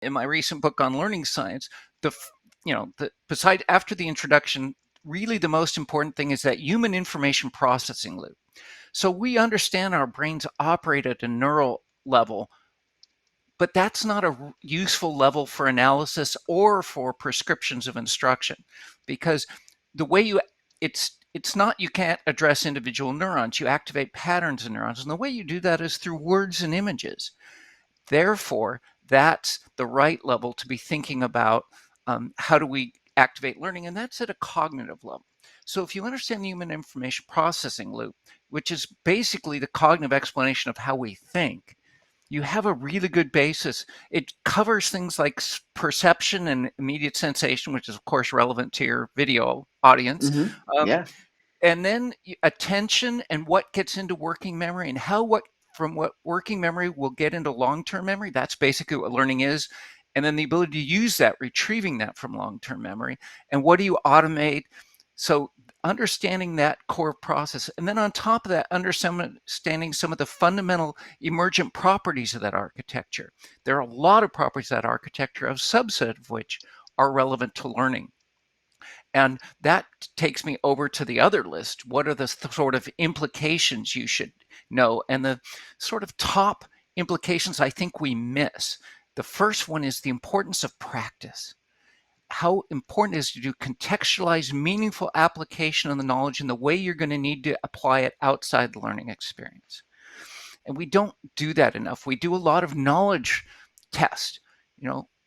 in my recent book on learning science, beside after the introduction, really the most important thing is that human information processing loop. So we understand our brains operate at a neural level, but that's not a useful level for analysis or for prescriptions of instruction, because the way it's not, you can't address individual neurons, you activate patterns in neurons, and the way you do that is through words and images. Therefore, that's the right level to be thinking about how do we activate learning, and that's at a cognitive level. So if you understand the human information processing loop, which is basically the cognitive explanation of how we think, you have a really good basis. It covers things like perception and immediate sensation, which is of course relevant to your video audience. Um, Yeah. and then attention and what gets into working memory, and how what from what working memory will get into long-term memory. That's basically what learning is. And then the ability to use that, retrieving that from long-term memory, and what do you automate. So understanding that core process, and then on top of that, understanding some of the fundamental emergent properties of that architecture. There are a lot of properties of that architecture, a subset of which are relevant to learning. And that takes me over to the other list. What are the sort of implications you should know? And the sort of top implications I think we miss. The first one is the importance of practice. How important it is to do contextualized, meaningful application of the knowledge in the way you're going to need to apply it outside the learning experience. And we don't do that enough. We do a lot of knowledge test.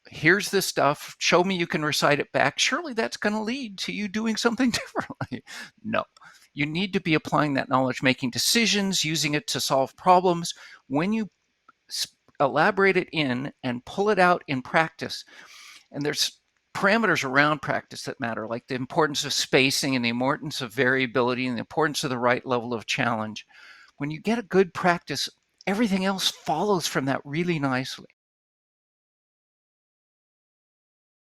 Here's this stuff, show me you can recite it back. Surely that's going to lead to you doing something differently. No, you need to be applying that knowledge, making decisions, using it to solve problems. When you elaborate it in and pull it out in practice, and there's parameters around practice that matter, like the importance of spacing and the importance of variability and the importance of the right level of challenge. When you get a good practice, everything else follows from that really nicely.